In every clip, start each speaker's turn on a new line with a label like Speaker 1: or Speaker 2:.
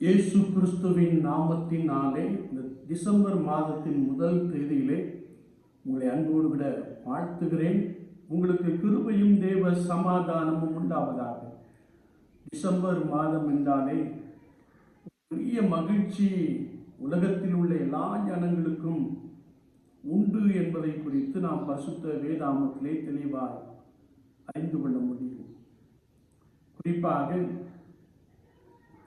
Speaker 1: இயேசு கிறிஸ்துவின் நாமத்தினாலே இந்த டிசம்பர் மாதத்தின் முதல் தேதியிலே உங்களை அன்போடு விட வாழ்த்துகிறேன். உங்களுக்கு கிருபையும் தேவ சமாதானமும் உண்டாவதாக. டிசம்பர் மாதம் என்றாலே பெரிய மகிழ்ச்சி உலகத்தில் உள்ள எல்லா ஜனங்களுக்கும் உண்டு என்பதை குறித்து நாம் பரிசுத்த வேதாமத்திலே தெளிவாய் அறிந்து கொள்ள முடியும். குறிப்பாக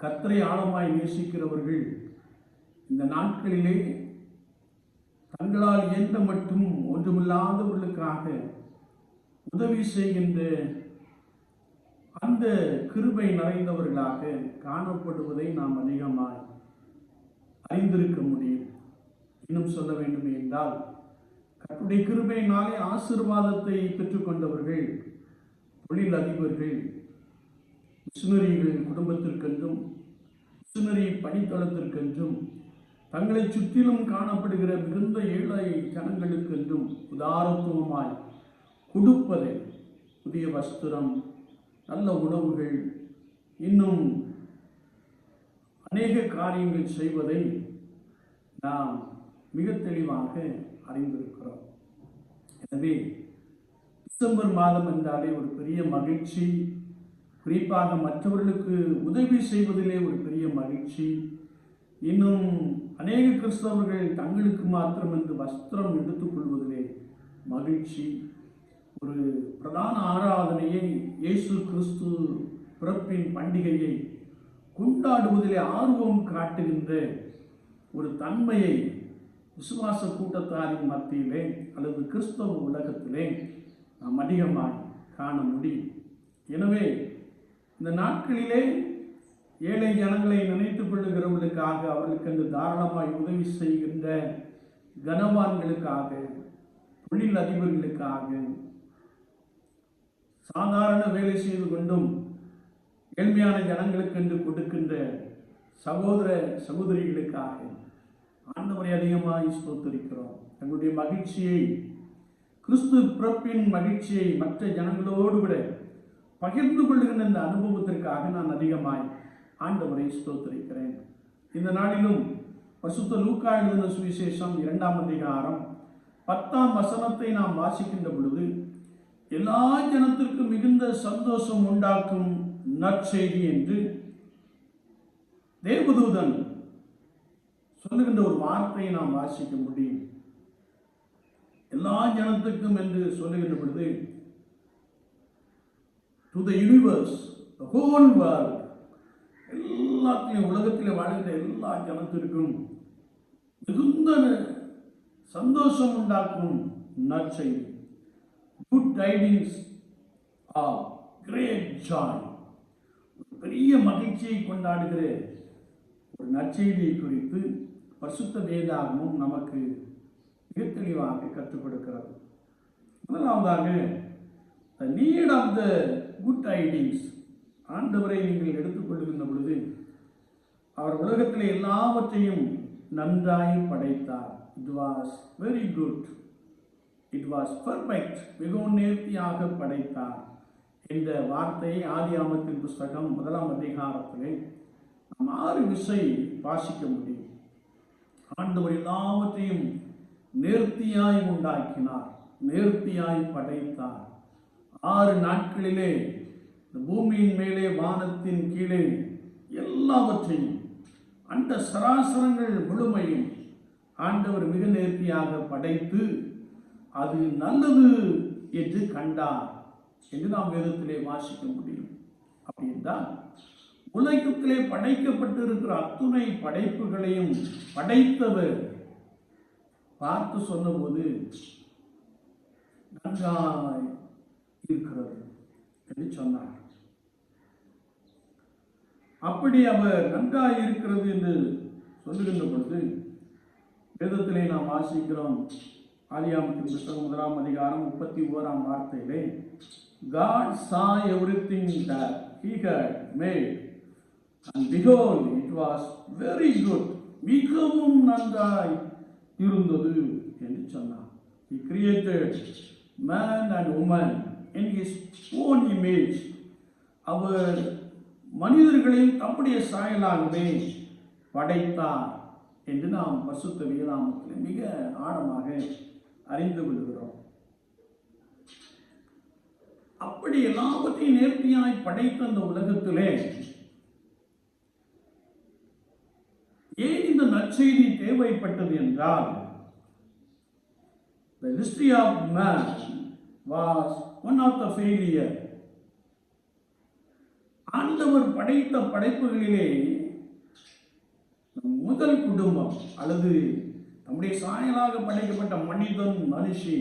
Speaker 1: கர்த்தரை ஆழமாய் நேசிக்கிறவர்கள் இந்த நாட்களிலே தங்களால் இயன்ற மட்டும் ஒன்றுமில்லாதவர்களுக்காக உதவி செய்கின்ற அந்த கிருபை நிறைந்தவர்களாக காணப்படுவதை நாம் அதிகமாய் அறிந்திருக்க முடியும். இன்னும் சொல்ல வேண்டும் என்றால், கர்த்தருடைய கிருபையினாலே ஆசீர்வாதத்தை பெற்றுக்கொண்டவர்கள், தொழில் அதிபர்கள், மிஷனரிகள் குடும்பத்திற்கென்றும் மிஷனரி பணித்தளத்திற்கென்றும் தங்களை சுற்றிலும் காணப்படுகிற மிகுந்த ஏழை ஜனங்களுக்கென்றும் உதாரத்துவமாய் கொடுப்பதை, புதிய வஸ்திரம், நல்ல உணவுகள், இன்னும் அநேக காரியங்கள் செய்வதை நாம் மிக தெளிவாக அறிந்திருக்கிறோம். எனவே டிசம்பர் மாதம் என்றாலே ஒரு பெரிய மகிழ்ச்சி, குறிப்பாக மற்றவர்களுக்கு உதவி செய்வதிலே ஒரு பெரிய மகிழ்ச்சி, இன்னும் அநேக கிறிஸ்தவர்கள் தங்களுக்கு மாத்திரம் என்று வஸ்திரம் எடுத்துக்கொள்வதிலே மகிழ்ச்சி, ஒரு பிரதான ஆராதனையை, இயேசு கிறிஸ்து பிறப்பின் பண்டிகையை கொண்டாடுவதிலே ஆர்வம் காட்டுகின்ற ஒரு தன்மையை விசுவாச கூட்டத்தாரின் மத்தியிலே அல்லது கிறிஸ்தவ உலகத்திலே நாம் அதிகமாய் காண முடியும். எனவே இந்த நாட்களிலே ஏழை ஜனங்களை நினைத்துக் கொள்ளுகிறவர்களுக்காக, அவர்களுக்கு அந்த தாராளமாய் உதவி செய்கின்ற கனவான்களுக்காக, தொழில் அதிபர்களுக்காக, சாதாரண வேலை செய்து கொண்டும் ஏழ்மையான ஜனங்களுக்கு என்று கொடுக்கின்ற சகோதர சகோதரிகளுக்காக ஆண்டவரை அதிகமாக ஸ்தோத்திரிக்கிறோம். தங்களுடைய மகிழ்ச்சியை, கிறிஸ்து பிறப்பின் மகிழ்ச்சியை மற்ற ஜனங்களோடு விட பகிர்ந்து கொள்ளுகின்ற இந்த அனுபவத்திற்காக நான் அதிகமாய் ஆண்டவரை ஸ்தோத்திரிக்கிறேன். இந்த நாளிலும் பரிசுத்த லூக்கா எழுதின சுவிசேஷம் 2ஆம் அதிகாரம் 10ஆம் வசனத்தை நாம் வாசிக்கின்ற பொழுது, எல்லா ஜனத்திற்கும் மிகுந்த சந்தோஷம் உண்டாக்கும் நற்செய்தி என்று தேவதூதன் சொல்லுகின்ற ஒரு வார்த்தையை நாம் வாசிக்க முடியும். எல்லா ஜனத்துக்கும் என்று சொல்லுகின்ற பொழுது, to the universe, the whole world, எல்லாத்திலையும் உலகத்தில் வாழ்கிற எல்லா ஜனத்திற்கும் மிகுந்த சந்தோஷம் உண்டாக்கும் நற்செய்தி, good tidings of great joy, பெரிய மகிழ்ச்சியை கொண்டாடுகிற ஒரு நற்செய்தியை குறித்து பரிசுத்த வேதாகமும் நமக்கு மிக தெளிவாக கற்றுக் கொடுக்கிறது. முதலாவதாக, the need of the good tidings. ஆண்டவரை நீங்கள் எடுத்துக்கொள்கின்ற பொழுது, அவர் உலகத்தில் எல்லாவற்றையும் நன்றாய் படைத்தார். It was very good, it was perfect, மிகவும் நேர்த்தியாக படைத்தார் என்ற வார்த்தையை ஆதியாகமத்தின் புஸ்தகம் 1ஆம் அதிகாரத்திலே நாம் 6 விசை வாசிக்க முடியும். ஆண்டவர் எல்லாவற்றையும் நேர்த்தியாய் உண்டாக்கினார், நேர்த்தியாய் படைத்தார். 6 நாட்களிலே இந்த பூமியின் மேலே, வானத்தின் கீழே எல்லாவற்றையும், அந்த சராசரங்கள் முழுமையும் ஆண்டவர் மிக நேர்த்தியாக படைத்து அது நல்லது என்று கண்டார் என்று நாம் வேதத்திலே வாசிக்க முடியும். அப்படி என்றால் உலகத்திலே படைக்கப்பட்டிருக்கிற அத்துணை படைப்புகளையும் படைத்தவர் பார்த்து சொன்னபோது நன்றாய் இருக்கிறது என்று சொன்னார். அப்படி அவர் நன்றாய் இருக்கிறது என்று சொல்லுகின்ற பொழுது, வேதத்திலே நாம் வாசிக்கிறோம், ஆதியாகமத்தின் புஸ்தகம் 1ஆம் அதிகாரம் 31ஆம் வார்த்தையிலே, God saw everything that he had made, and behold, it was very good, மிகவும் நன்றாய் இருந்தது என்று சொன்னார். He created man and woman in his own image. அவர் மனிதர்களையும் தம்முடைய சாயலாகவே படைத்தார் என்று நாம் பரிசுத்த வேதாகமத்தில் மிக ஆழமாக அறிந்து கொள்கிறோம். அப்படி எல்லாவற்றையும் நேர்த்தியாய் படைத்த அந்த உலகத்திலே ஏன் இந்த நற்செய்தி தேவைப்பட்டது என்றால், the history of man was one of the failure. ஆண்டவர் படைத்த படைப்புகளிலே முதல் குடும்பம் அல்லது நம்முடைய சாயலாக படைக்கப்பட்ட மனிதன், மனுஷி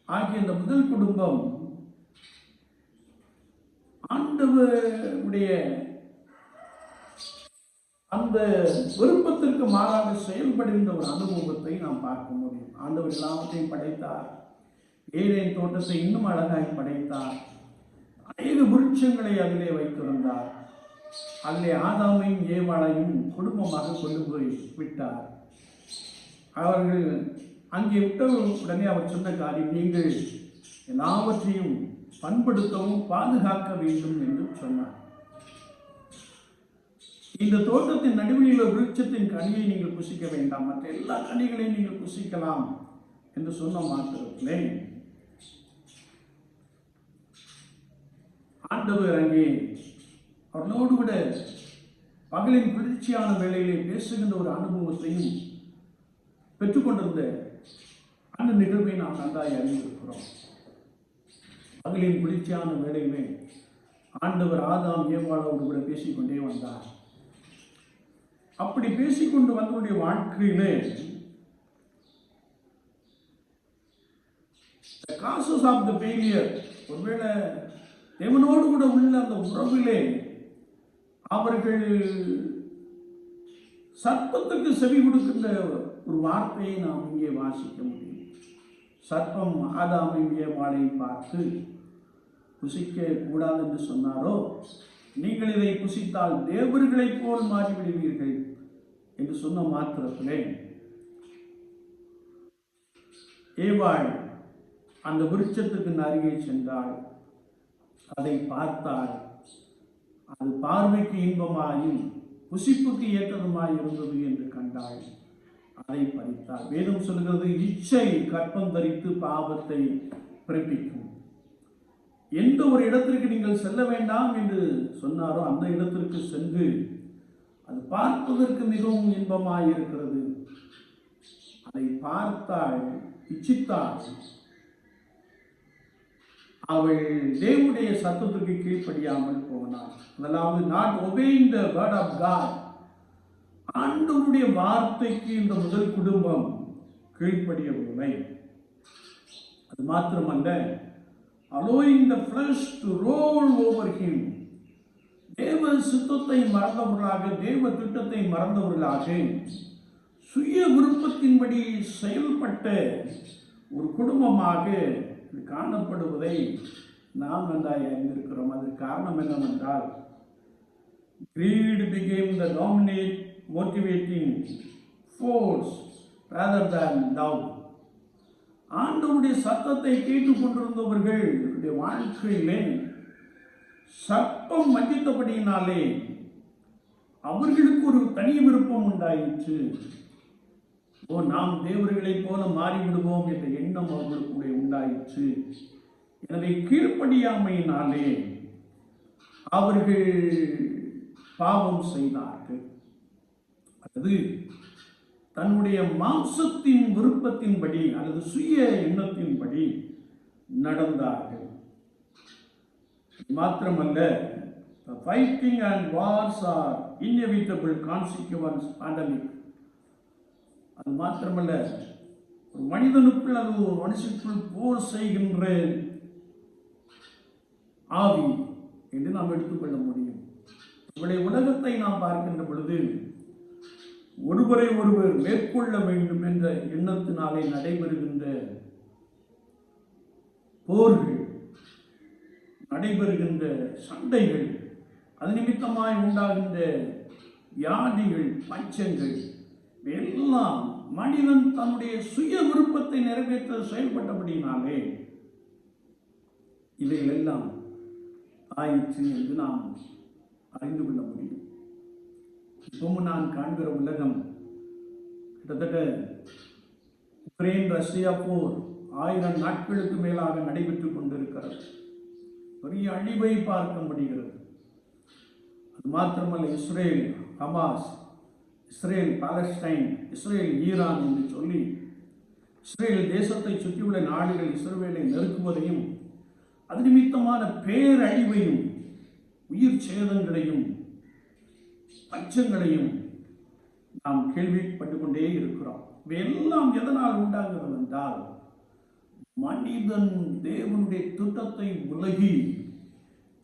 Speaker 1: ஆகிய இந்த முதல் குடும்பம் ஆண்டவருடைய அந்த விருப்பத்திற்கு மாறாக செயல்படுகின்ற ஒரு அனுபவத்தை நாம் பார்க்க முடியும். ஆண்டவர் எல்லாவற்றையும் படைத்தார். ஏதேன் தோட்டத்தை இன்னும் அழகாய் படைத்தார். அநேக விருட்சங்களை அதிலே வைத்திருந்தார். அதிலே ஆதாமையும் ஏவாளையும் குடும்பமாக கொண்டு போய் விட்டார். அவர்கள் அங்கே விட்ட உடனே அவர் சொன்ன காரியம், நீங்கள் எல்லாவற்றையும் பண்படுத்தவும் பாதுகாக்க வேண்டும் என்று சொன்னார். இந்த தோட்டத்தின் நடுவில் உள்ள விருட்சத்தின் கனியை நீங்கள் புசிக்க வேண்டாம், மற்ற எல்லா கனிகளையும் நீங்கள் புசிக்கலாம் என்று சொன்ன மாத்திரத்திலே ஆண்டவர் அங்கே அவர்களோடு விட பகலின் குளிர்ச்சியான வேளையிலே பேசுகின்ற ஒரு அனுபவத்தையும் பெற்றுக்கொண்டிருந்த அந்த நிகழ்வை நாம் நன்றாய் அறிந்திருக்கிறோம். பகலின் குளிர்ச்சியான வேளையிலே ஆண்டவர் ஆதாம் ஏவாளோடு கூட பேசிக்கொண்டே வந்தார். அப்படி பேசிக்கொண்டு வந்தவருடைய வாழ்க்கையிலே காசஸ் ஆஃப் த ஃபெயிலியர், ஒருவேளை தேவனோடு கூட உள்ள அந்த உறவிலே அவர்கள் சர்ப்பத்துக்கு செவி கொடுக்கின்ற ஒரு வார்த்தையை நாம் இங்கே வாசிக்க முடியும். சர்ப்பம் ஆதாமையும் ஏவாளையும் பார்த்து, புசிக்க கூடாது என்று சொன்னாரோ, நீங்கள் இதை புசித்தால் தேவர்களைப் போல் மாறிவிடுவீர்கள் என்று சொன்ன மாத்திரத்திலே ஏவாள் அந்த விருட்சத்துக்கு அருகே சென்றாள். அதை பார்த்தாள். அது பார்வைக்கு இன்பமாயும் புசிப்புக்கு ஏற்றதுமாய் இருந்தது என்று கண்டாள். அதை பறித்தாள். வேதம் சொல்கிறது, இச்சை கற்பம் தரித்து பாவத்தை பிறப்பிக்கும். எந்த ஒரு இடத்திற்கு நீங்கள் செல்ல வேண்டாம் என்று சொன்னாரோ அந்த இடத்திற்கு சென்று அது பார்ப்பதற்கு மிகவும் இன்பமாய் இருக்கிறது. அதை பார்த்தாள், இச்சித்தாள். அவள் தேவனுடைய சத்தத்திற்கு கீழ்ப்படியாமல் போனாள். அதாவது not obeying the word of God. ஆண்டவருடைய வார்த்தைக்கு இந்த முதல் குடும்பம் கீழ்ப்படியவில்லை. அது மாத்திரமல்ல, allowing the flesh to roll over him. தேவ சித்தத்தை மறந்தவர்களாக, தேவ திட்டத்தை மறந்தவர்களாக சுய விருப்பத்தின்படி செயல்பட்ட ஒரு குடும்பமாக காணப்படுவதை நாம் நன்றாய் அறிந்திருக்கிறோம். அதற்கு காரணம் என்னவென்றால், greed became the dominant motivating force rather than love. ஆண்டவருடைய சத்தத்தை கேட்டுக் கொண்டிருந்தவர்கள் வாழ்க்கையிலே சர்ப்பம் வஞ்சித்தபடியினாலே அவர்களுக்கு ஒரு தனி விருப்பம் உண்டாயிற்று. நாம் தேவர்களைப் போல மாறிவிடுவோம் என்ற எண்ணம் அவர்களுக்கு உண்டாயிற்று. எனவே கீழ்ப்படியாமையினாலே அவர்கள் பாவம் செய்தார்கள். அல்லது தன்னுடைய மாம்சத்தின் விருப்பத்தின்படி அல்லது சுய எண்ணத்தின்படி நடந்தார்கள். மாத்திரமல்ல, fighting and wars are inevitable consequence pandemic. அது மாத்திரமல்ல, ஒரு மனிதனுக்குள் அது ஒரு மனுஷனுக்குள் போர் செய்கின்ற ஆவி என்று நாம் எடுத்துக்கொள்ள முடியும். இவருடைய உலகத்தை நாம் பார்க்கின்ற பொழுது ஒருவரை ஒருவர் மேற்கொள்ள வேண்டும் என்ற எண்ணத்தினாலே நடைபெறுகின்ற போர்கள், நடைபெறுகின்ற சண்டைகள், அது நிமித்தமாய் உண்டாகின்ற வியாதிகள், பஞ்சங்கள் எல்லாம் மனிதன் தன்னுடைய சுய விருப்பத்தை நிறைவேற்ற செயல்பட்டபடினாலே இவைகள் எல்லாம் ஆயிற்று என்று நாம் அறிந்து கொள்ள முடியும். இப்பவும் நான் காண்கிற உலகம் கிட்டத்தட்ட உக்ரைன் ரஷ்யா போர் 1000 நாட்களுக்கு மேலாக நடைபெற்றுக் கொண்டிருக்கிறது. பெரிய அழிவை பார்க்க முடிகிறது. அது மாத்திரமல்ல, Israel Hamas, Israel Palestine, Israel Iran என்று சொல்லி இஸ்ரேல் தேசத்தை சுற்றியுள்ள நாடுகள் இஸ்ரேலை நெருக்குவதையும் அது நிமித்தமான பேரழிவையும் உயிர் சேதங்களையும் பஞ்சங்களையும் நாம் கேள்விப்பட்டுக் கொண்டே இருக்கிறோம். இவையெல்லாம் எதனால் உண்டாகிறது என்றால், மனிதன் தேவனுடைய திட்டத்தை விலகி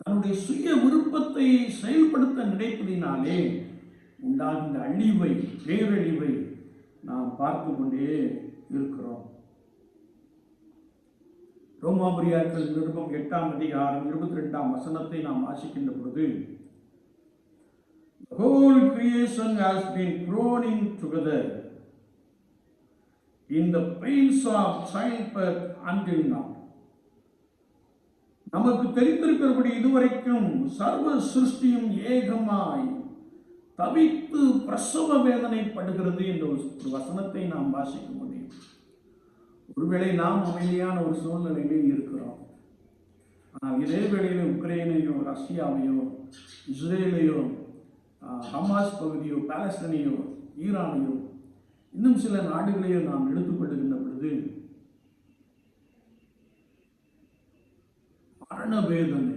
Speaker 1: தன்னுடைய சுய விருப்பத்தை செயல்படுத்த நினைப்பதினாலே உண்டாகின்ற அழிவை, பேரழிவை நாம் பார்த்து கொண்டே இருக்கிறோம். ரோமாபுரியார்கள் நிருபம் 8ஆம் அதிகாரம் 22ஆம் வசனத்தை நாம் வாசிக்கின்ற பொழுது, the whole creation has been groaning together in the pains of childbirth until now. நமக்கு தெரிந்திருக்கிறபடி இதுவரைக்கும் சர்வ சிருஷ்டியும் ஏகமாய் தவித்து பிரசவ வேதனைப்படுகிறது என்ற ஒரு வசனத்தை நாம் வாசிக்க முடியும். ஒருவேளை நாம் அமைதியான ஒரு சூழ்நிலையிலே இருக்கிறோம். ஆனால் இதே வேளையில் உக்ரைனையோ, ரஷ்யாவையோ, இஸ்ரேலையோ, ஹமாஸ் பகுதியோ, பாலஸ்தீனையோ, ஈரானையோ, இன்னும் சில நாடுகளையோ நாம் எடுத்துக்கொள்ளுகின்ற பொழுது மரண வேதனை,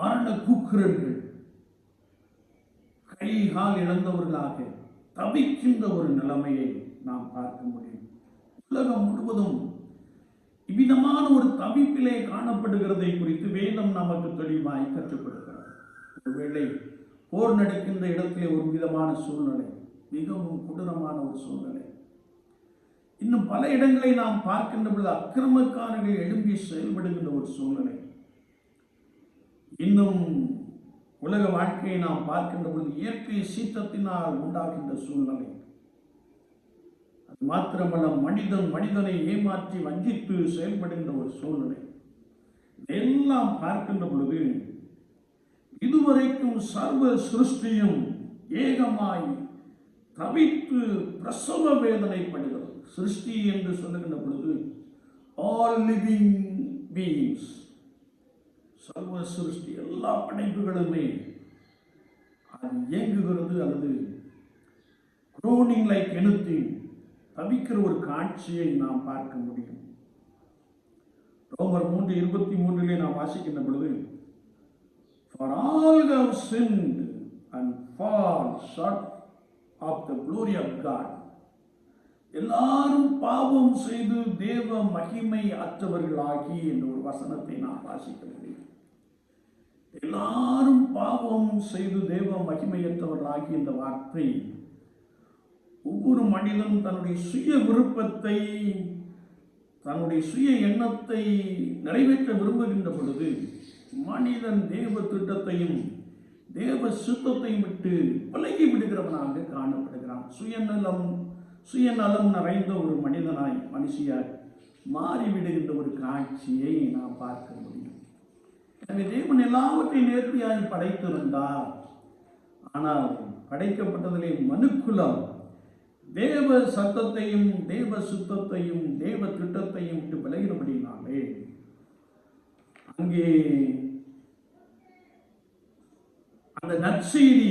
Speaker 1: மரண கூக்குரல்கள், கை கால் இழந்தவர்களாக தவிக்கின்ற ஒரு நிலைமையை நாம் பார்க்க முடியும். உலகம் முழுவதும் இவ்விதமான ஒரு தவிப்பிலே காணப்படுகிறதை குறித்து வேதம் நமக்கு தெளிவாய் கற்றுக்கொடுக்கிறது. ஒருவேளை போர் நடக்கின்ற இடத்திலே ஒரு விதமான சூழ்நிலை, மிகவும் கொடூரமான ஒரு சூழ்நிலை. இன்னும் பல இடங்களை நாம் பார்க்கின்ற பொழுது அக்கிரமக்காரர்கள் எழும்பி செயல்படுகின்ற ஒரு சூழ்நிலை. இன்னும் உலக வாழ்க்கையை நாம் பார்க்கின்ற பொழுது இயற்கை சீற்றத்தினால் உண்டாகின்ற சூழ்நிலை. அது மாத்திரமல்ல, மனிதனை ஏமாற்றி வஞ்சித்து செயல்படுகின்ற ஒரு சூழ்நிலை. இதெல்லாம் பார்க்கின்ற பொழுது இதுவரைக்கும் சர்வ சிருஷ்டியும் ஏகமாய் தவித்து பிரசவ வேதனைப்படுகிறது. சிருஷ்டி என்று சொல்லுகின்ற பொழுது ஆல் லிவிங் பீயிங்ஸ், சர்வ சிருஷ்டி, எல்லா படைப்புகளுமே அது இயங்குகிறது அல்லது groaning like anything, தவிக்கிற ஒரு காட்சியை நாம் பார்க்க முடியும். ரோமர் 3:23 நாம் வாசிக்கின்ற பொழுது, for all have sinned and fall short of the glory of God. எல்லாரும் பாவம் செய்து தேவ மகிமை அற்றவர்களாகி என்ற ஒரு வசனத்தை நாம் வாசிக்க முடியும். எல்லாரும் பாவம் செய்து தேவ மகிமையற்றவர்களாகி இந்த வார்த்தை ஒவ்வொரு மனிதனும் தன்னுடைய சுய விருப்பத்தை, தன்னுடைய சுய எண்ணத்தை நிறைவேற்ற விரும்புகின்ற பொழுது மனிதன் தேவ திட்டத்தையும் தேவ சுத்தத்தையும் விட்டு விலகி விடுகிறவனாக காணப்படுகிறான். சுயநலம் நிறைந்த ஒரு மனிதனாய், மனுஷியாய் மாறிவிடுகின்ற ஒரு காட்சியை நாம் பார்க்க முடியும். எனவே தேவன் எல்லாவற்றையும் நேர்த்தியாய் படைத்திருந்தார். ஆனால் படைக்கப்பட்டதிலே மனுக்குலம் தேவ சத்தத்தையும் தேவ சுத்தத்தையும் தேவ திட்டத்தையும் விட்டு விலகினபடினாலே அங்கே அந்த நற்செய்தி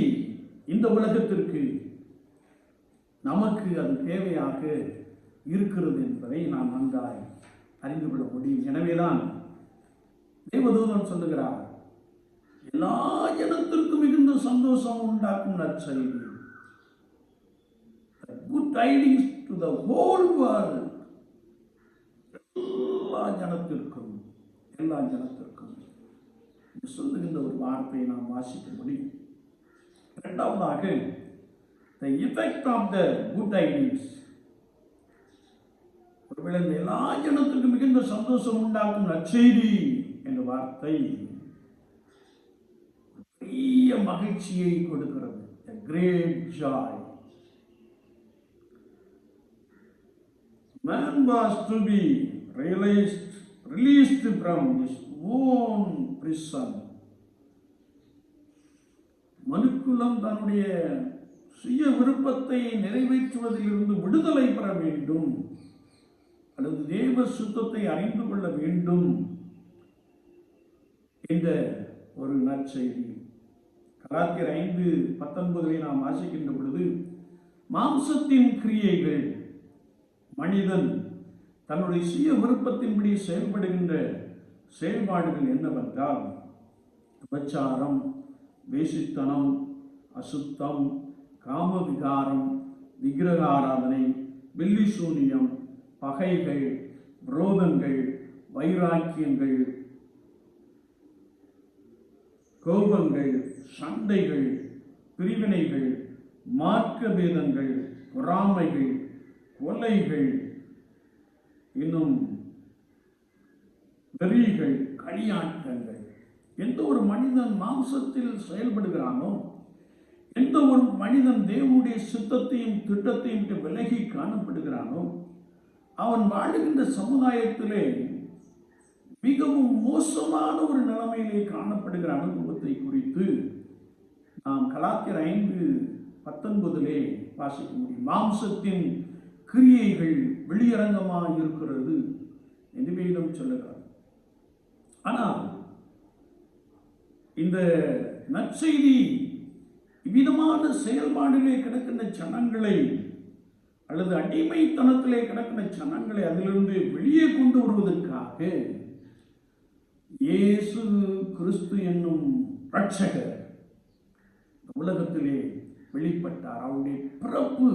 Speaker 1: இந்த உலகத்திற்கு நமக்கு அது தேவையாக இருக்கிறது என்பதை நாம் நன்றாய் அறிந்து கொள்ள முடியும். எனவேதான் தேவதூதன் சொல்லுகிறார், எல்லா ஜனத்திற்கும் மிகுந்த சந்தோஷம் உண்டாக்கும் நற்செய்தி, good tidings to the whole world. எல்லா ஜனத்திற்கும் சொல்லுகின்ற ஒரு வார்த்தையை நாம் வாசிக்க முடியும். இரண்டாவதாக, the effect of the good tidings. ஒருவேளை எல்லா ஜனத்திற்கும் மிகுந்த சந்தோஷம் உண்டாக்கும் நற்செய்தி என்ற வார்த்தை பெரிய மகிழ்ச்சியை கொடுக்கிறது. a great joy. Man was to be released from his own prison மனுக்குலம் தன்னுடைய சுய விருப்பத்தை நிறைவேற்றுவதிலிருந்து விடுதலை பெற வேண்டும் அல்லது தேவ சுத்தத்தை அறிந்து கொள்ள வேண்டும் என்ற ஒரு நற்செய்தி. கலாத்தியர் 5:19 நாம் வாசிக்கின்ற பொழுது, மாம்சத்தின் கிரியைகள், மனிதன் தன்னுடைய சுய விருப்பத்தின்படி செயல்படுகின்ற செயல்பாடுகள் என்னவென்றால் விபச்சாரம், வேசித்தனம், அசுத்தம், காமவிகாரம், விக்கிரக ஆராதனை, வெள்ளி சூனியம், பகைகள், விரோதங்கள், வைராக்கியங்கள், கோபங்கள், சண்டைகள், பிரிவினைகள், மார்க்க பேதங்கள், பொறாமைகள், கொலைகள், இன்னும் வெறிகள், களியாட்டங்கள். எந்த ஒரு மனிதன் மாம்சத்தில் செயல்படுகிறானோ, எந்த ஒரு மனிதன் தேவனுடைய சித்தத்தையும் திட்டத்தையும் விலகி காணப்படுகிறானோ, அவன் வாழுகின்ற சமுதாயத்திலே மிகவும் மோசமான ஒரு நிலைமையிலே காணப்படுகிற அனுபவத்தை குறித்து நாம் கலாத்தியர் 5:19 வாசிக்க முடியும். மாம்சத்தின் கிரியைகள் வெளியரங்கமாக இருக்கிறது என்று வேதம் சொல்லுகிறார். ஆனால் இந்த நற்செய்தி இவ்விதமான செயல்பாடிலே கிடக்கின்ற ஜனங்களை அல்லது அடிமைத்தனத்திலே கிடக்கின்ற ஜனங்களை அதிலிருந்து வெளியே கொண்டு வருவதற்காக இயேசு கிறிஸ்து என்னும் இரட்சகர் உலகத்திலே வெளிப்பட்டார். அவருடைய பிறப்பு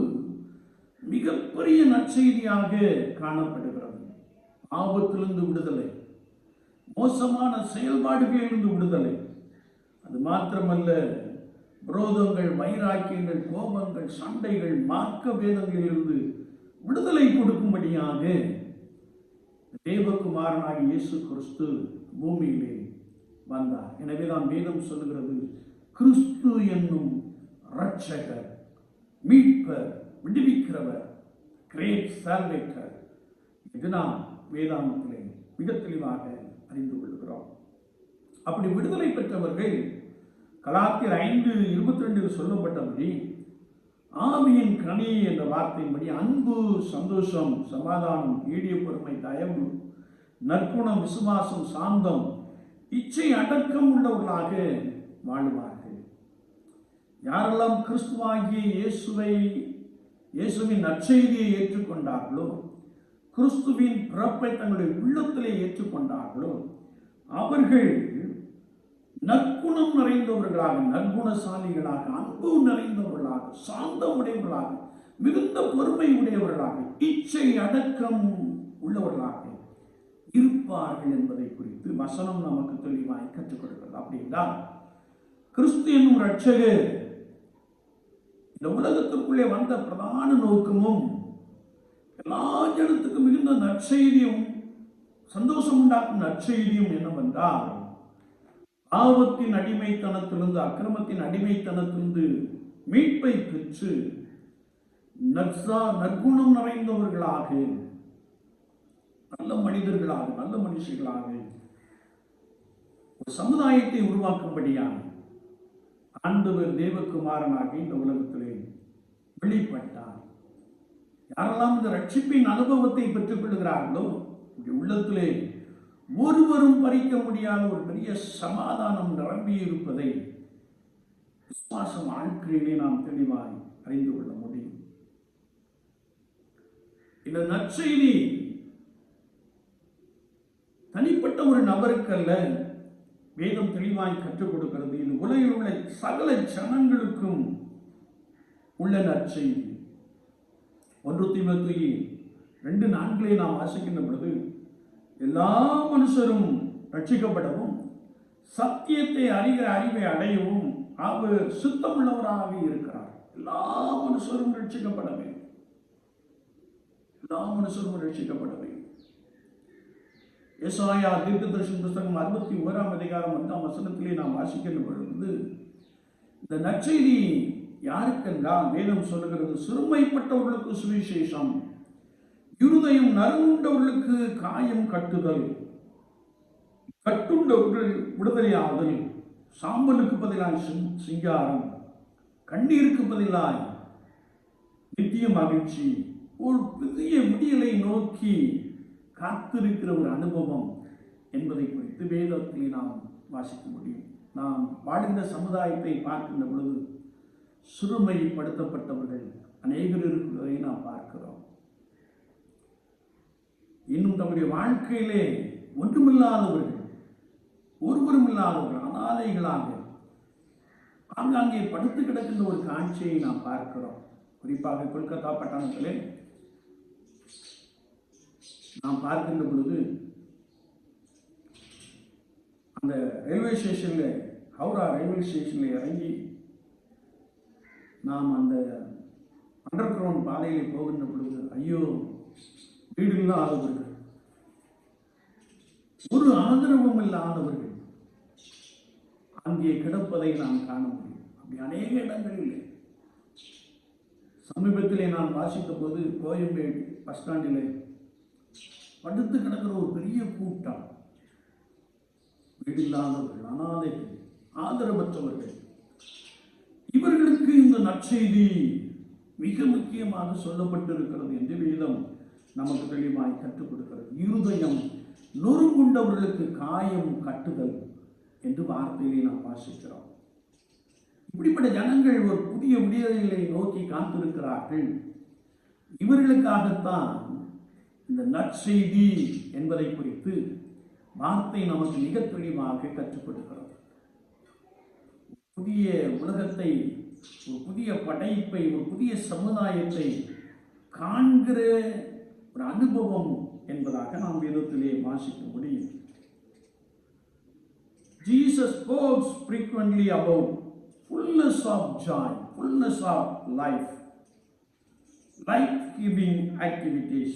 Speaker 1: மிகப்பெரிய நற்செய்தியாக காணப்படுகிறது. ஆபத்திலிருந்து விடுதலை, மோசமான செயல்பாடுகளிலிருந்து விடுதலை, அது மாத்திரமல்ல, விரோதங்கள், வைராக்கியங்கள், கோபங்கள், சண்டைகள், மார்க்க பேதங்களிலிருந்து விடுதலை கொடுக்கும்படியாக தேவகுமாரனாகிய இயேசு கிறிஸ்து பூமியிலே வந்தார். எனவே தான் வேதம் சொல்லுகிறது, கிறிஸ்து என்னும் இரட்சகர், மீட்பர், விடுவிக்கிறவர், கிரேட் சால்வேட்டர். இது நாம் வேதாந்தத்திலே மிக தெளிவாக அறிந்து கொள்கிறோம். அப்படி விடுதலை பெற்றவர்கள் கலாத்தியர் 5:22 சொல்லப்பட்டபடி ஆவியின் கனி என்ற வார்த்தையின்படி அன்பு, சந்தோஷம், சமாதானம், ஈடிய பொறுமை, தயவு, நற்குணம், விசுவாசம், சாந்தம், இச்சை அடக்கம் உள்ளவர்களாக வாழுவார்கள். யாரெல்லாம் கிறிஸ்துவாகிய இயேசுவின் நற்செய்தியை ஏற்றுக்கொண்டார்களோ, கிறிஸ்துவின் பிறப்பை தங்களுடைய உள்ளத்திலே ஏற்றுக்கொண்டார்களோ, அவர்கள் நற்குணம் நிறைந்தவர்களாக, நற்குணசாலிகளாக, அன்பு நிறைந்தவர்களாக, சாந்தம் உடையவர்களாக, மிகுந்த பொறுமை உடையவர்களாக, இச்சை அடக்கம் உள்ளவர்களாக இருப்பார்கள் என்பதை குறித்து வசனம் நமக்கு தெளிவாய் கற்றுக் கொடுக்கிறது. அப்படி என்றால் கிறிஸ்து என்னும் இரட்சகர் இந்த உலகத்திற்குள்ளே வந்த பிரதான நோக்கமும் எல்லா ஜனத்துக்கும் மிகுந்த நற்செய்தியும் சந்தோஷம் உண்டாக்கும் நற்செய்தியும் என்னவென்றால், பாவத்தின் அடிமைத்தனத்திலிருந்து, அக்கிரமத்தின் அடிமைத்தனத்திலிருந்து மீட்பை பெற்று நற்குணம் நிறைந்தவர்களாக, நல்ல மனிதர்களாக, நல்ல மனுஷர்களாக ஒரு சமுதாயத்தை உருவாக்கும்படியாக ஆண்டவர் தேவகுமாரனாக இந்த உலகத்திலே வெளிப்பட்டார். யாரெல்லாம் இந்த ரட்சிப்பின் அனுபவத்தை பெற்றுக் கொள்கிறார்களோ, உள்ளத்திலே ஒருவரும் பறிக்க முடியாத ஒரு பெரிய சமாதானம் நிரம்பி இருப்பதை விசுவாசம் வாழ்க்கையிலே நாம் தெளிவாய் அறிந்து கொள்ள முடியும். இந்த நற்செய்தி தனிப்பட்ட ஒரு நபருக்கு அல்ல, வேதம் தெளிவாய் கற்றுக் கொடுக்கிறது. இது உலகில் உள்ள சகல ஜனங்களுக்கும் உள்ள நற்செய்தி. 1 தீமோத்தேயு 2:4 நாம் வாசிக்கின்ற பொழுது, எல்லா மனுஷரும் ரட்சிக்கப்படவும் சத்தியத்தை அறிகிற அறிவை அடையவும் அவர் சுத்தமுள்ளவராக இருக்கிறார். எல்லா மனுஷரும் ரட்சிக்கப்பட வேண்டும். எல்லா மனுஷரும் ரட்சிக்கப்பட வேண்டும். ஏசாயா தீர்க்கதரிசன புத்தகம் 61ஆம் அதிகாரம் 1ஆம் வசனத்திலே நாம் வாசிக்கின்ற பொழுது, இந்த நற்செய்தி யாருக்கென்றால் வேதம் சொல்லுகிறது, சிறுமைப்பட்டவர்களுக்கு சுவிசேஷம், இருதயம் நறுங்குண்டவர்களுக்கு காயம் கட்டுதல், கட்டுண்டவர்கள் விடுதலையாதல், சாம்பலுக்கு பதிலாக சிங்காரம், கண்ணீருக்கு பதிலாய் நித்திய மகிழ்ச்சி, ஒரு புதிய விடியலை நோக்கி காத்திருக்கிற ஒரு அனுபவம் என்பதை குறித்து வேதத்தில் நாம் வாசிக்க முடியும். நாம் வாழ்கின்ற சமுதாயத்தை பார்க்கின்ற பொழுது சிறுமைப்படுத்தப்பட்டவர்கள் அநேகர் இருக்கிறதை நாம் பார்க்கிறோம். இன்னும் தம்முடைய வாழ்க்கையிலே ஒன்றுமில்லாதவர்கள், ஒருவரும் இல்லாதவர்கள், அனாதைகளாக ஆங்காங்கே படுத்து கிடக்கின்ற ஒரு காட்சியை நாம் பார்க்கிறோம். குறிப்பாக கொல்கத்தா பட்டணத்திலே நாம் பார்க்கின்ற பொழுது அந்த ரயில்வே ஸ்டேஷனில், ஹவுரா ரயில்வே ஸ்டேஷனில் இறங்கி நாம் அந்த அண்டர் கிரவுண்ட் பாதையில் போகின்ற பொழுது ஐயோ, வீடு இல்லாதவர்கள், ஒரு ஆதரவும் இல்லாதவர்கள் அங்கே கிடப்பதை நாம் காண முடியும். அப்படி அநேக இடங்களில். சமீபத்திலே நான் வாசித்த போது கோயம்பேடு பஸ் ஸ்டாண்டிலே படுத்து கிடக்கிற ஒரு பெரிய கூட்டம், வீடில்லாதவர்கள், அனாதைகள், ஆதரவற்றவர்கள். இவர்களுக்கு இந்த நற்செய்தி மிக முக்கியமாக சொல்லப்பட்டிருக்கிறது என்று வேதம் நமக்கு தெளிவாய் கற்றுக் கொடுக்கிறது. இருதயம் நொறுங்குண்டவர்களுக்கு காயம் கட்டுதல் என்று வார்த்தையிலே நாம் வாசிக்கிறோம். இப்படிப்பட்ட ஜனங்கள் ஒரு புதிய விடியலை நோக்கி காத்திருக்கிறார்கள். இவர்களுக்காகத்தான் இந்த நற்செய்தி என்பதை குறித்து வார்த்தை நமக்கு மிக தெளிவாக கற்றுக் கொடுக்கிறது. புதிய உலகத்தை, ஒரு புதிய படைப்பை, ஒரு புதிய சமுதாயத்தை காண்கிற ஒரு அனுபவம் என்பதாக நாம் வேதத்திலே வாசிக்க முடியும். Jesus spoke frequently about fullness of joy, fullness of life, life-giving activities.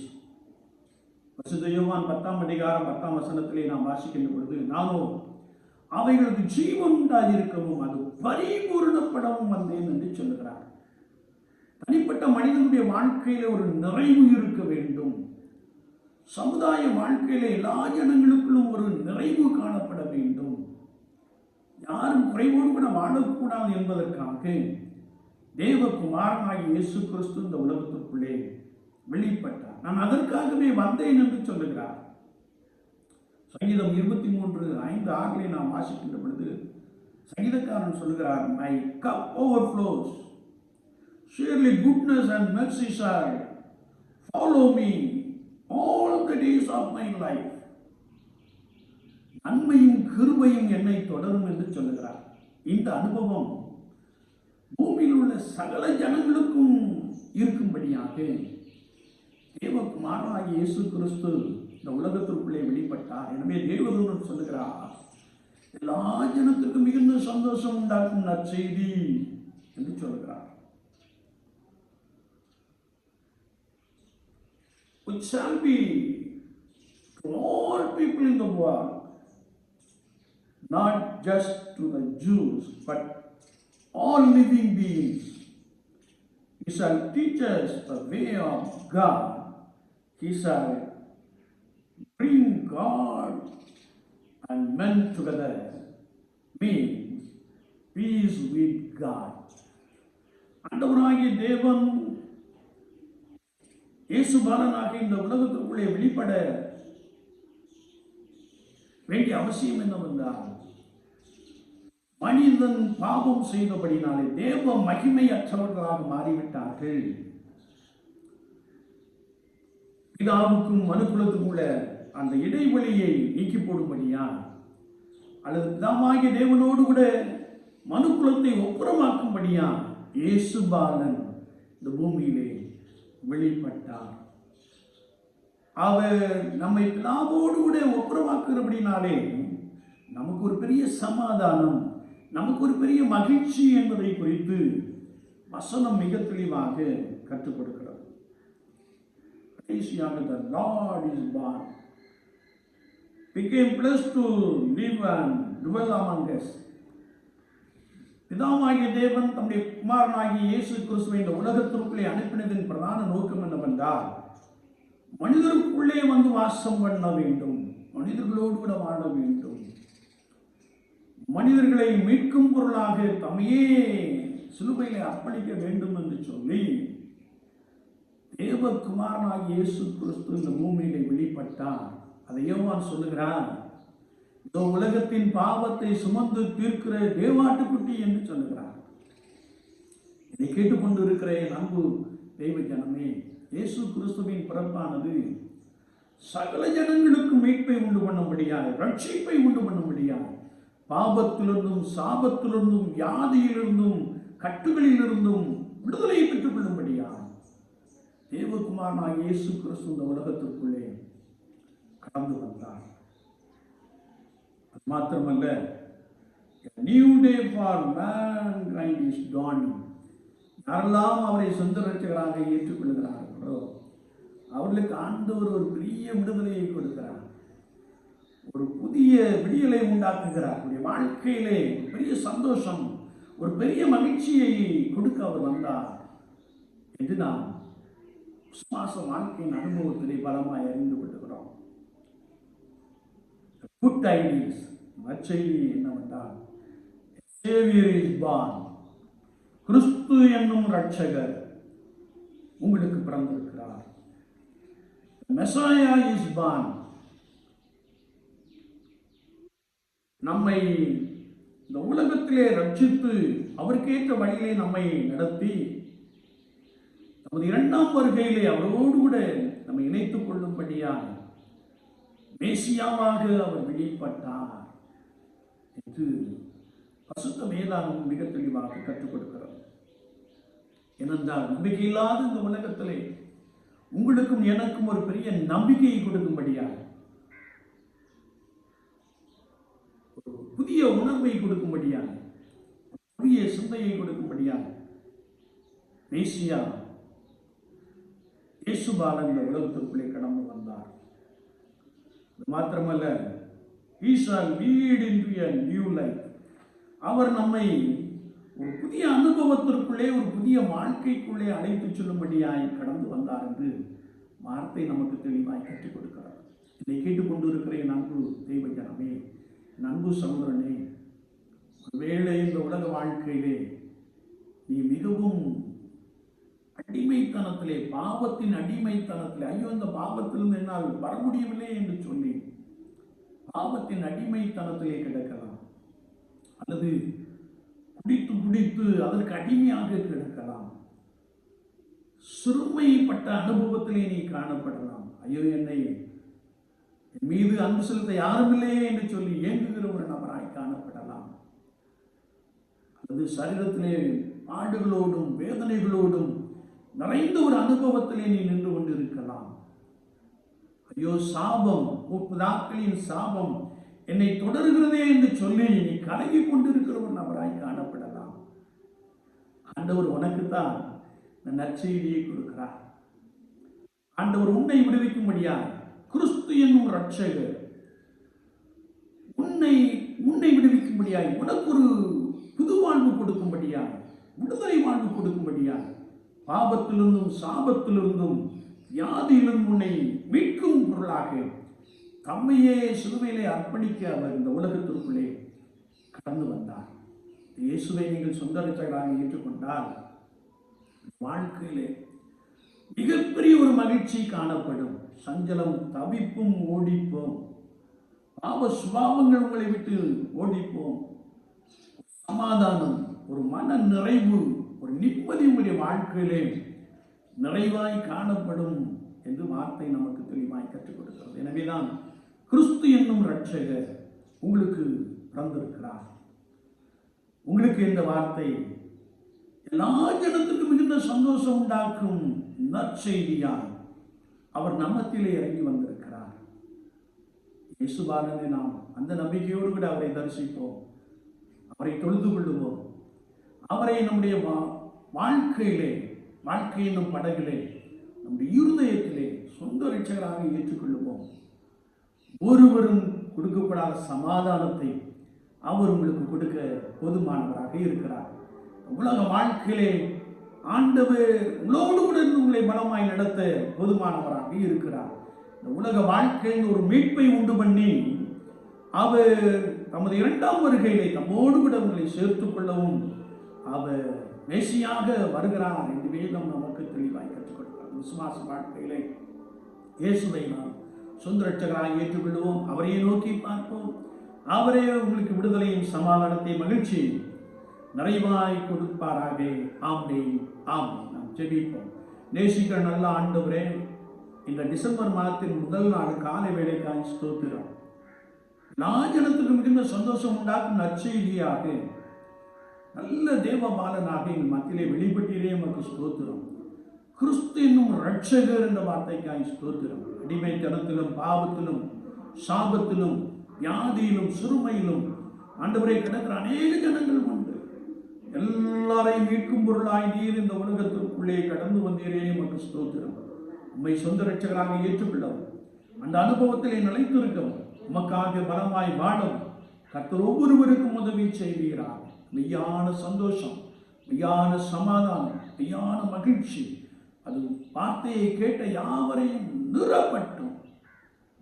Speaker 1: பரிசுத்த யோவான் 10ஆம் அதிகாரம் 10ஆம் வசனத்திலே நாம் வாசிக்கின்ற பொழுது, நானோ அவைகளுக்கு ஜீவன் உண்டாயிருக்கவும் அது பரிபூரணப்படவும் வந்தேன் என்று சொல்லுகிறார். தனிப்பட்ட மனிதனுடைய வாழ்க்கையில ஒரு நிறைவு இருக்க வேண்டும். சமுதாய வாழ்க்கையில எல்லா ஜனங்களுக்குள்ளும் ஒரு நிறைவு காணப்பட வேண்டும். யாரும் குறைவோடு கூட வாழக்கூடாது என்பதற்காக தேவகுமாரனாகிய இயேசு கிறிஸ்து இந்த உலகத்திற்குள்ளே வெளிப்பட்டார். நான் அதற்காகவே வந்தேன் என்று சொல்லுகிறார். சங்கீதம் 23:5-6 நாம் வாசிக்கின்ற பொழுது சங்கீதக்காரன் சொல்லுகிறார், my cup overflows, surely goodness and mercy shall follow me all the days of my life. நன்மையும் கிருபையும் என்னை தொடரும் என்று சொல்லுகிறார். இந்த அனுபவம் பூமியில் உள்ள சகல ஜனங்களுக்கும் இருக்கும்படியாக தேவகுமாரனாகிய இயேசு கிறிஸ்து இந்த உலகத்திற்குள்ளே வெளிப்பட்டார். எனவே தேவதூதன் சொல்லுகிறார், எல்லா ஜனத்திற்கும் மிகுந்த சந்தோஷம் உண்டாக்கும் நற்செய்தி என்று சொல்லுகிறார். Which shall be to all people in the world, not just to the Jews, but all living beings. He shall teach us the way of God. He shall bring God and men together, means peace with God. ஆண்டவராகிய தேவன் இயேசுபாலனாக இந்த உலகத்திற்குள்ளே வெளிப்பட வேண்டிய அவசியம் என்னவென்றால், மனிதன் பாவம் செய்தபடினாலே தேவ மகிமையற்றவர்களாக மாறிவிட்டார்கள். பிதாவுக்கும் மனுக்குலத்துக்கும் உள்ள அந்த இடைவெளியை நீக்கி போடும்படியா, அல்லது பிதாவாகிய தேவனோடு கூட மனுக்குலத்தை ஒப்புரமாக்கும்படியா இயேசுபாலன் இந்த பூமியிலே வெளிப்பட்டார். அவர் நம்மை பிதாவோடு கூட ஒப்புரமாக்குகிறபடினாலே நமக்கு ஒரு பெரிய சமாதானம், நமக்கு ஒரு பெரிய மகிழ்ச்சி என்பதை குறித்து வசனம் மிக தெளிவாக கற்றுக் கொடுக்கிறது. The Lord is born, became blessed to live and dwell among us. பிதாவாகிய தேவன் தம்முடைய குமாரனாகிய இயேசு கிறிஸ்துவை இந்த உலகத்திற்குள்ளே அனுப்பினதின் பிரதான நோக்கம் என்னவென்றால், மனிதருக்குள்ளே வந்து வாசம் பண்ண வேண்டும், மனிதர்களோடு கூட வாழ வேண்டும், மனிதர்களை மீட்கும் பொருளாக தம்மையே சிலுவையிலே அர்ப்பணிக்க வேண்டும் என்று சொல்லி தேவகுமாரனாகிய இயேசு கிறிஸ்து இந்த பூமியிலே வெளிப்பட்டார். அதை யோவான் சொல்லுகிறார், இந்த உலகத்தின் பாவத்தை சுமந்து தீர்க்கிற தேவாட்டுக்குட்டி என்று சொல்லுகிறார். இதை கேட்டுக்கொண்டு இருக்கிற என் அன்பு தெய்வ ஜனமே, இயேசு கிறிஸ்துவின் பிறப்பானது சகல ஜனங்களுக்கு மீட்பை உண்டு பண்ணும்படியாய், ரட்சிப்பை உண்டு பண்ணும்படியாய், பாவத்திலிருந்தும் சாபத்திலிருந்தும் வியாதியிலிருந்தும் கட்டுகளிலிருந்தும் விடுதலையை பெற்றுக் கொள்ளும்படியாய் தேவகுமாரனாகிய இயேசு கிறிஸ்து இந்த உலகத்திற்குள்ளே கடந்து வந்தார். அது மாத்திரமல்ல, new day for mankind is dawning. யாரெல்லாம் அவரை சொந்த ரட்சகராக ஏற்றுக்கொள்கிறார்களோ அவர்களுக்கு ஆண்டவர் ஒரு பெரிய விடுதலையை கொடுக்கிறார், ஒரு புதிய விடியலை உண்டாக்குகிறார். அவருடைய வாழ்க்கையிலே பெரிய சந்தோஷம், ஒரு பெரிய மகிழ்ச்சியை கொடுக்க அவர் வந்தார் என்று நாம் விசுவாச வாழ்க்கையின் அனுபவத்திலே பலமாய் அறிந்து கொள்கிறோம். குட் ஐடியாஸ் நற்செய்தி என்னவென்றால், சேவியர் இஸ் பார்ன், கிறிஸ்து என்னும் ரட்சகர் உங்களுக்கு பிறந்திருக்கிறார். மெசாயா இஸ் பார்ன், நம்மை இந்த உலகத்திலே ரட்சித்து அவருக்கேற்ற வழியிலே நம்மை நடத்தி நமது இரண்டாம் வருகையிலே அவரோடு கூட நம்மை இணைத்துக் கொள்ளும்படியாக மேசியாவாக அவர் வெளிப்பட்டார் என்று பசுத்த வேதாகம் மிக தெளிவாக கற்றுக் கொடுக்கிறது. ஏனென்றால் நம்பிக்கை இல்லாத இந்த உலகத்திலே உங்களுக்கும் எனக்கும் ஒரு பெரிய நம்பிக்கையை கொடுக்கும்படியாக, ஒரு புதிய உணர்வை கொடுக்கும்படியாக, புதிய சிந்தையை கொடுக்கும்படியாக மேசியா இயேசுபாலன் இந்த உலகத்திற்குள்ளே கடந்து வந்தார். மாத்திரமல்ல, he shall lead into a new life. அவர் நம்மை ஒரு புதிய அனுபவத்திற்குள்ளே, ஒரு புதிய வாழ்க்கைக்குள்ளே அழைத்து செல்லும்படியாய் கடந்து வந்தார் என்று வார்த்தை நமக்கு தெளிவாய் கற்றுக் கொடுக்கிறார். இதை கேட்டுக்கொண்டு இருக்கிற என் அன்பு தெய்வ ஜனமே, என் அன்பு சகோதரனே, ஒருவேளை இந்த உலக வாழ்க்கையிலே நீ மிகவும் அடிமைத்தனத்திலே, பாவத்தின் அடிமைத்தனத்திலே, ஐயோ இந்த பாவத்திலிருந்து என்னால் வர முடியவில்லை என்று சொல்லி பாவத்தின் அடிமைத்தனத்திலே கிடக்கலாம், அல்லது குடித்து குடித்து அதற்கு அடிமையாக கிடக்கலாம், சிறுமைப்பட்ட அனுபவத்திலே நீ காணப்படலாம். ஐயோ என்னை என் மீது அன்பு செலுத்த யாரும் இல்லையே என்று சொல்லி ஏங்குகிற ஒரு நபராய் காணப்படலாம், அல்லது சரீரத்திலே பாடுகளோடும் வேதனைகளோடும் நிறைந்த ஒரு அனுபவத்திலே நீ நின்று கொண்டிருக்கலாம். ஐயோ சாபம், முற்பிதாக்களின் சாபம் என்னை தொடர்கிறதே என்று சொல்லி நீ கலங்கி கொண்டிருக்கிற ஒரு நபராய் காணப்படலாம். ஆண்டவர் உனக்குத்தான் இந்த நற்செய்தியை கொடுக்கிறார். ஆண்டவர் உன்னை விடுவிக்கும்படியாய் கிறிஸ்து என்னும் ரட்சகர் உன்னை விடுவிக்கும்படியாய், உனக்கு ஒரு புது வாழ்வு கொடுக்கும்படியாய், விடுதலை வாழ்வு கொடுக்கும்படியாய், பாவத்திலிருந்தும் சாபத்திலிருந்தும் வியாதியிலிருந்தும் உன்னை மீட்கும் பொருளாக தம்மையே சிலுவையிலே அர்ப்பணிக்க அவர் இந்த உலகத்திற்குள்ளே கடந்து வந்தார். இயேசுவை நீங்கள் சொந்த ரட்சகராக ஏற்றுக்கொண்டால் வாழ்க்கையிலே மிகப்பெரிய ஒரு மகிழ்ச்சி காணப்படும். சஞ்சலம் தவிப்பும் ஓடிப்போம், பாவ சுபாவங்கள் உங்களை விட்டு ஓடிப்போம், சமாதானம், ஒரு மன நிறைவு, ஒரு நிம்மதி உங்களுடைய வாழ்க்கையிலே நிறைவாய் காணப்படும் என்று வார்த்தை நமக்கு தெளிவாய் கற்றுக் கொடுக்கிறது. எனவேதான் கிறிஸ்து என்னும் ரட்சகர் உங்களுக்கு பிறந்திருக்கிறார். உங்களுக்கு இந்த வார்த்தை எல்லா ஜனத்துக்கும் மிகுந்த சந்தோஷம் உண்டாக்கும் நற்செய்தியாய் அவர் நம்மத்திலே இறங்கி வந்திருக்கிறார். இயேசுபாலனை நாம் அந்த நம்பிக்கையோடு கூட அவரை தரிசிப்போம், அவரை தொழுது கொள்ளுவோம், அவரை நம்முடைய வாழ்க்கையிலே, வாழ்க்கை என்னும் படகிலே, நம்முடைய இருதயத்திலே சொந்த ரட்சகராக ஏற்றுக்கொள்ளுவோம். ஒருவரும் கொடுக்கப்படாத சமாதானத்தை அவர் உங்களுக்கு கொடுக்க போதுமானவராக இருக்கிறார். உலக வாழ்க்கையிலே ஆண்டவர் உங்களோடு கூட உங்களை பலமாய் நடத்த போதுமானவராக இருக்கிறார். இந்த உலக வாழ்க்கையில் ஒரு மீட்பை உண்டு பண்ணி அவர் தமது இரண்டாம் வருகையிலே தம்மோடு கூட உங்களை சேர்த்துக் கொள்ளவும் அவர் மேசியாக வருகிறார் என்று வேதம் நமக்கு தெளிவாய் கற்றுக் கொடுக்கிறது. விசுவாச வாழ்க்கையிலே இயேசுவை நாம் சொந்த இரட்சகராய் ஏற்றுக்கொள்வோம். அவரையே நோக்கி பார்ப்போம். அவரே உங்களுக்கு விடுதலையும் சமாதானத்தையும் மகிழ்ச்சியும் நிறைவாய் கொடுப்பாராக. ஆமென், ஆமென். நாம் ஜெபிப்போம். நேசிக்கிற நல்ல ஆண்டவரே, இந்த டிசம்பர் மாதத்தின் முதல் நாள் காலை வேளைக்காய் ஸ்தோத்திரம். ஜனத்துக்கு மிகுந்த சந்தோஷம் உண்டாக்கும் நற்செய்தியாக நல்ல தேவபாலனாக எங்கள் மத்தியிலே வெளிப்பட்டீரே உமக்கு ஸ்தோத்திரம். கிறிஸ்து என்னும் இரட்சகர் என்ற வார்த்தைக்காய் ஸ்தோத்திரம். அடிமைத்தனத்திலும் பாவத்திலும் சாபத்திலும் வியாதியிலும் சிறுமையிலும் ஆண்டவரை கிடக்கிற அநேக ஜனங்கள் உண்டு. எல்லாரையும் மீட்கும் பொருளாய் நீர் இந்த உலகத்திற்குள்ளே கடந்து வந்தீரே உமக்கு ஸ்தோத்திரம். உம்மை சொந்த இரட்சகராக ஏற்றுக்கொள்ளவும் அந்த அனுபவத்திலே நிலைத்திருக்கவும் உமக்காக பலமாய் வாழவும் கர்த்தர் ஒவ்வொருவருக்கும் உதவி செய்வீராக. மெய்யான சந்தோஷம், மெய்யான சமாதானம், மெய்யான மகிழ்ச்சி அது வார்த்தையை கேட்ட யாவரையும் நிறப்பட்டும்.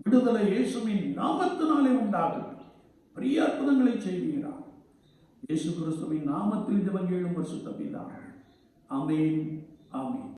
Speaker 1: விடுதலை இயேசுவின் நாமத்தினாலே உண்டாகட்டும். பெரிய அற்புதங்களை செய்வீராக. இயேசு கிறிஸ்துவின் நாமத்தில் ஜெபம் கேளும் பரிசுத்த பிதாவே. ஆமென், ஆமென்.